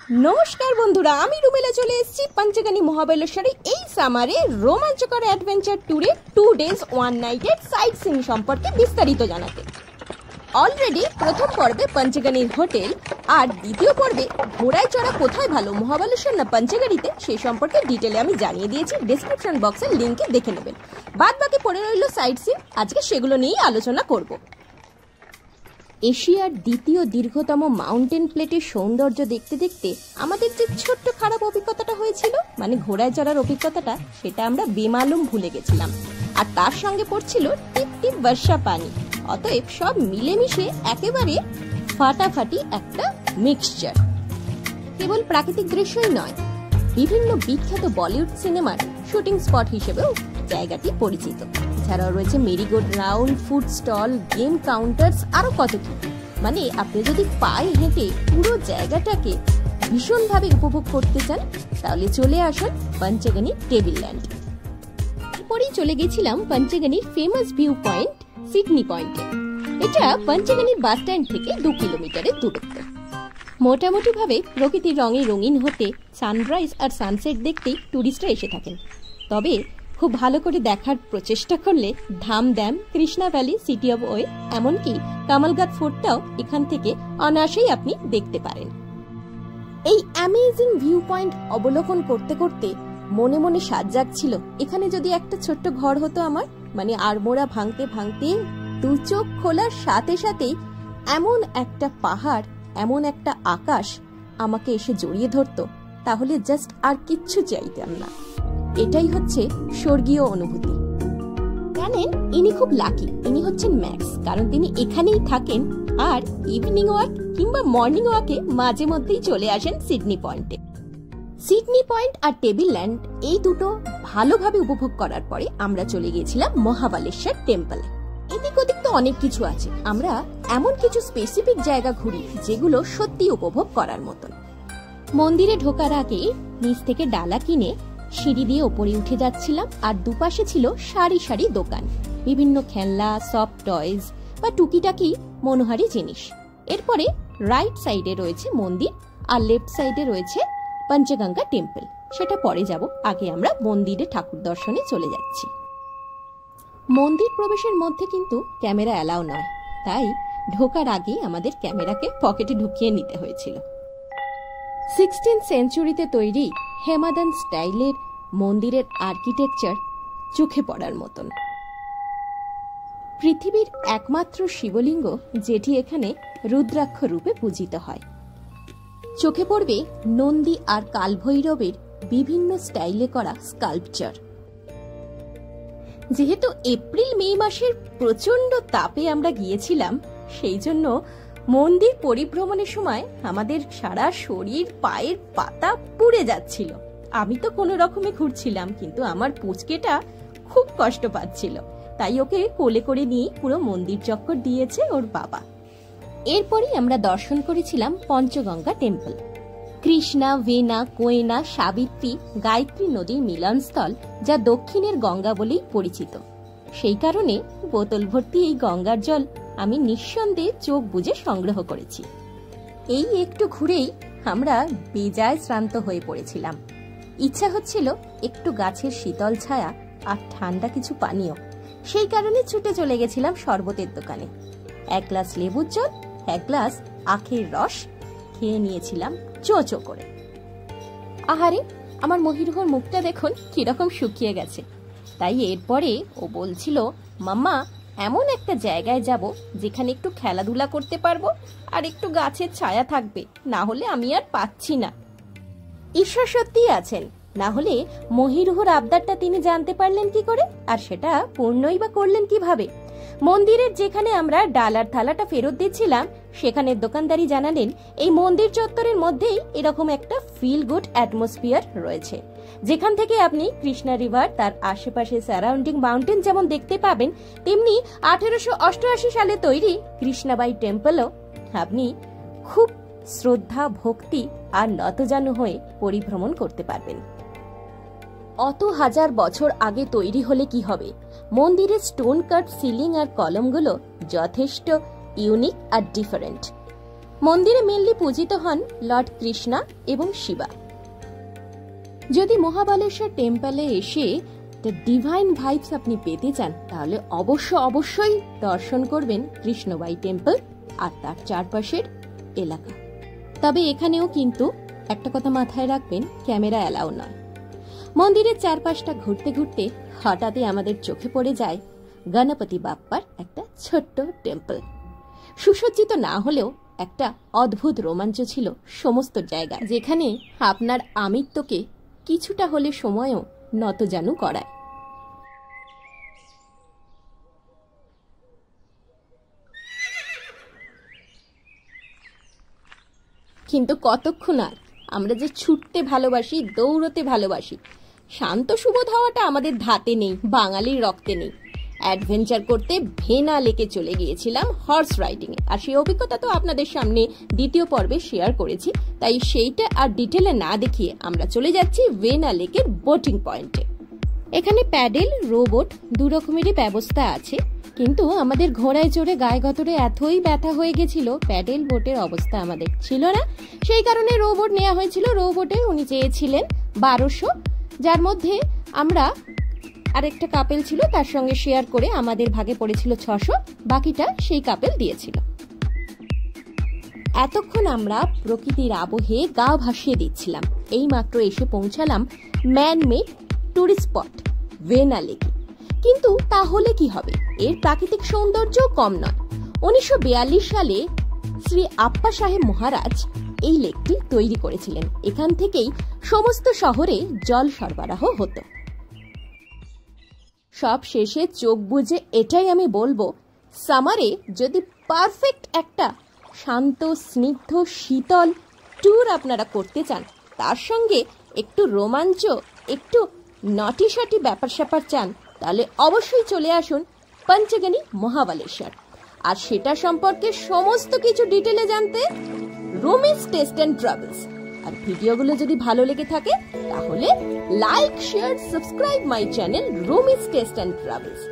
নমস্কার বন্ধুরা, আমি রুমেলা চলে এসেছি পঞ্চগনি মহাবলেশ্বরে এই সামারে রোমাঞ্চকর অ্যাডভেঞ্চার ট্যুরে 2 days 1 night এর সাইট সিইং সম্পর্কে বিস্তারিত জানাতে। অলরেডি প্রথম পর্বে পঞ্চগনির হোটেল আর দ্বিতীয় পর্বে ঘোড়ায় চড়া কোথায় ভালো, মহাবলেশ্বর না পঞ্চগনিতে, সেই সম্পর্কে ডিটেলে আমি জানিয়ে দিয়েছি। ডেসক্রিপশন বক্সের লিঙ্কে দেখে নেবেন। বাদ বাকি পড়ে রইল সাইট সিইং, আজকে সেগুলো নিয়েই আলোচনা করব। এশিয়ার দ্বিতীয় দীর্ঘতম মাউন্টেন প্লেটের সৌন্দর্য দেখতে দেখতে আমাদের যে ছোট্ট খারাপ অভিজ্ঞতাটা হয়েছিল, মানে ঘোড়ায় চড়ার অভিজ্ঞতাটা, সেটা আমরা বেমালুম ভুলে গেছিলাম। আর তার সঙ্গে পড়ছিল টিপ টিপ বর্ষা পানি। অতএব সব মিলেমিশে একেবারে ফাটাফাটি একটা মিক্সচার। কেবল প্রাকৃতিক দৃশ্যই নয়, বিভিন্ন বিখ্যাত বলিউড সিনেমার শুটিং স্পট হিসেবেও জায়গাটি পরিচিত। এছাড়াও রয়েছে merry go round, food stall, game counters, আরো কত কি। মানে আপনি যদি পায়ে হেঁটে পুরো জায়গাটাকে ভীষণভাবে উপভোগ করতে চান, তাহলে চলে আসুন পঞ্চগনি টেবিল ল্যান্ড। এরপরেই চলে গেছিলাম পঞ্চগনির ফেমাস ভিউ পয়েন্ট সিডনি পয়েন্টে। এটা পঞ্চগনির বাস স্ট্যান্ড থেকে 2 কিলোমিটারের দূরত্ব। মোটামুটি ভাবে প্রকৃতির রঙে রঙিন হতে সানরাইজ আর সানসেট দেখতেই টুরিস্টরা এসে থাকেন। তবে খুব ভালো করে দেখার প্রচেষ্টা করলে ধামদ্যাম, Krishna valley, city of way, এমনকি কামালঘাট ফোর্টটাও এখান থেকে অনায়াসেই আপনি দেখতে পারেন। এই অ্যামেজিং ভিউ পয়েন্ট অবলোকন করতে করতে মনে মনে সাজ জাগছিল, এখানে যদি একটা ছোট্ট ঘর হতো আমার। মানে আড়মোড়া ভাঙতে ভাঙতে দু চোখ খোলার সাথে সাথেই এমন একটা পাহাড়, এমন একটা আকাশ আমাকে এসে জড়িয়ে ধরতো, তাহলে জাস্ট আর কিচ্ছু চাইতাম না। এটাই হচ্ছে স্বর্গীয় অনুভূতি। জানেন, ইনি খুব লাকি, ইনি হচ্ছেন ম্যাক্স, কারণ তিনি এখানেই থাকেন আর ইভিনিং ওয়াক কিংবা মর্নিং ওয়াকে মাঝে মধ্যেই চলে আসেন সিডনি পয়েন্টে। সিডনি পয়েন্ট আর টেবিল ল্যান্ড এই দুটো ভালোভাবে উপভোগ করার পরে আমরা চলে গিয়েছিলাম মহাবলেশ্বর টেম্পলে। এদিক ওদিক তো অনেক কিছু আছে, আমরা এমন কিছু স্পেসিফিক জায়গা ঘুরি যেগুলো সত্যি উপভোগ করার মতন। মন্দিরে ঢোকার আগে নিচ থেকে ডালা কিনে সিঁড়ি দিয়ে ওপরে উঠে যাচ্ছিলাম, আর দুপাশে ছিল সারি সারি দোকান, বিভিন্ন খেলনা, সফট টয়েজ বা টুকিটাকি মনোহারী জিনিস। এরপরে রাইট সাইডে রয়েছে মন্দির আর লেফট সাইডে রয়েছে পঞ্চগঙ্গা টেম্পল, সেটা পরে যাব। আগে আমরা মন্দিরে ঠাকুর দর্শনে চলে যাচ্ছি। মন্দির প্রবেশের মধ্যে কিন্তু ক্যামেরা অ্যালাউ নয়, তাই ঢোকার আগে আমাদের ক্যামেরাকে পকেটে ঢুকিয়ে নিতে হয়েছিল। 16th সেঞ্চুরিতে তৈরি হেমাদান স্টাইলের মন্দিরের আর্কিটেকচার চোখে পড়ার মতন। পৃথিবীর একমাত্র শিবলিঙ্গ যেটি এখানে রুদ্রাক্ষ রূপে পূজিত হয়। চোখে পড়বে নন্দী আর কালভৈরবের বিভিন্ন স্টাইলে করা স্কাল্পচার। যেহেতু এপ্রিল মে মাসের প্রচন্ড তাপে আমরা গিয়েছিলাম, সেই জন্য মন্দির পরিভ্রমণের সময় আমাদের সারা শরীর, পায়ের পাতা পুড়ে যাচ্ছিল। আমি তো কোনো রকমে ঘুরছিলাম, কিন্তু আমার পুচকেটা খুব কষ্ট পাচ্ছিল, তাই ওকে কোলে করে নিয়ে পুরো মন্দির চক্কর দিয়েছে ওর বাবা। এরপরই আমরা দর্শন করেছিলাম পঞ্চগঙ্গা টেম্পল। কৃষ্ণা, ভেনা, কোয়েনা, সাবিত্রী, গায়ত্রী নদীর মিলনস্থল, যা দক্ষিণের গঙ্গা বলেই পরিচিত। সেই কারণে বোতল ভর্তি এই গঙ্গার জল আমি নিঃসন্দেহে চোখ বুজে সংগ্রহ করেছি। এই একটু ঘুরেই আমরা বেজায় শ্রান্ত হয়ে পড়েছিলাম। ইচ্ছা হচ্ছিল একটু গাছের শীতল ছায়া আর ঠান্ডা কিছু পানীয়। সেই কারণে ছুটে চলে গেছিলাম শরবতের দোকানে। 1 গ্লাস লেবুর জল, 1 গ্লাস আখের রস খেয়ে নিয়েছিলাম চোচো করে। আহারে, আমার মহিরুহর মুখটা দেখুন কিরকম শুকিয়ে গেছে। তাই এরপরে ও বলছিল, মাম্মা এমন একটা জায়গায় যাব যেখানে একটু খেলাধুলা করতে পারবো আর একটু গাছের ছায়া থাকবে, না হলে আমি আর পাচ্ছি না। ঈশ্বর সত্যিই আছেন, না হলে মহিরুহর আবদারটা তিনি জানতে পারলেন কি করে, আর সেটা পূর্ণই বা করলেন কিভাবে। মন্দিরের যেখানে আমরা ডালার থালাটা ফেরত দিচ্ছিলাম, সেখানের দোকানদারি জানালেন এই মন্দির চত্বরের মধ্যেই এরকম একটা ফিল গুড অ্যাটমসফিয়ার রয়েছে, যেখান থেকে আপনি কৃষ্ণা রিভার, তার আশেপাশে সারাউন্ডিং মাউন্টেন যেমন দেখতে পাবেন, তেমনি 1888 সালে তৈরি কৃষ্ণাবাই টেম্পলও আপনি খুব শ্রদ্ধা, ভক্তি আর নতজানু হয়ে পরিভ্রমণ করতে পারবেন। অত হাজার বছর আগে তৈরি হলে কি হবে, মন্দিরের স্টোন কাট সিলিং আর কলমগুলো যথেষ্ট ইউনিক আর ডিফারেন্ট। মন্দিরে মেনলি পূজিত হন লর্ড কৃষ্ণা এবং শিবা। যদি মহাবালেশ্বর টেম্পলে এসে দ্য ডিভাইন ভাইবস আপনি পেতে চান তাহলে অবশ্যই দর্শন করবেন কৃষ্ণবাই টেম্পল আর তার চারপাশের এলাকা। তবে এখানেও কিন্তু একটা কথা মাথায় রাখবেন, ক্যামেরা অ্যালাউ নয়। মন্দিরের চারপাশটা ঘুরতে ঘুরতে হঠাৎই আমাদের চোখে পড়ে যায় গণপতি বাপ্পার একটা ছোট্ট টেম্পল। সুসজ্জিত না হলেও একটা অদ্ভুত রোমাঞ্চ ছিল সমস্ত জায়গায়, যেখানে আপনার আমিত্বকে কিছুটা হলে সময়ও নতজানু করায়। কিন্তু কতক্ষণ আর, আমরা যে ছুটতে ভালোবাসি, দৌড়তে ভালোবাসি, শান্ত সুবোধ হওয়াটা আমাদের ধাতে নেই, বাঙালির রক্তে নেই। অ্যাডভেঞ্চার করতে ভেনা লেকে চলে গিয়েছিলাম হর্স রাইডিং এ, আর সেই অভিজ্ঞতা তো আপনাদের সামনে দ্বিতীয় পর্বে শেয়ার করেছি, তাই সেইটা আর ডিটেলে না দেখিয়ে আমরা চলে যাচ্ছি ভেনা লেকের বোটিং পয়েন্টে। এখানে প্যাডেল, রোবোট দু রকমেরই ব্যবস্থা আছে, কিন্তু আমাদের ঘোড়ায় চড়ে গায়ে গতরে এতই ব্যথা হয়ে গেছিল, প্যাডেল বোটের অবস্থা আমাদের ছিল না, সেই কারণে রোবোট নেওয়া হয়েছিল। রোবোটে উনি চেয়েছিলেন 1200, যার মধ্যে আমরা আরেকটা কাপেল ছিল তার সঙ্গে শেয়ার করে আমাদের ভাগে পড়েছিল 600, বাকিটা সেই কাপেল দিয়েছিল। এতক্ষণ আমরা প্রকৃতির আবহে গা ভাসিয়ে দিচ্ছিলাম। এই মাত্র এসে পৌঁছালাম man made tourist spot vena লেকে। কিন্তু তাহলে কি হবে, এর প্রাকৃতিক সৌন্দর্য কম নয়। 1942 সালে শ্রী আপ্পা সাহেব মহারাজ এই লেকটি তৈরি করেছিলেন। এখান থেকেই সমস্ত শহরে জল সরবরাহ হতো। সব শেষে চোখ বুজে এটাই আমি বলবো, সামারে যদি পারফেক্ট একটা শান্ত, স্নিগ্ধ, শীতল ট্যুর আপনারা করতে চান, তার সঙ্গে একটু রোমাঞ্চ, একটু নটি শটি ব্যাপার স্যাপার চান, তাহলে অবশ্যই চলে আসুন পঞ্চগনি মহাবালেশ্বর। আর সেটা সম্পর্কে সমস্ত কিছু ডিটেলে জানতে রুমিস টেস্ট অ্যান্ড ট্রাভেলস। আর ভিডিওগুলো যদি ভালো লেগে থাকে তাহলে like, share, subscribe my channel Rumi's taste and travels.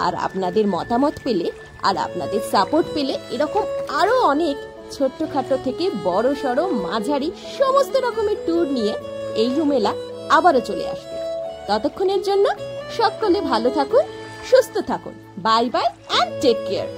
আর আপনাদের মতামত পেলে আর আপনাদের সাপোর্ট পেলে এরকম আরো অনেক ছোট্টখাটো থেকে বড় সড়ো মাঝারি সমস্ত রকমের ট্যুর নিয়ে এই রুমেলা আবারও চলে আসবে। ততক্ষণের জন্য সকলে ভালো থাকুন, সুস্থ থাকুন। Bye bye and take care.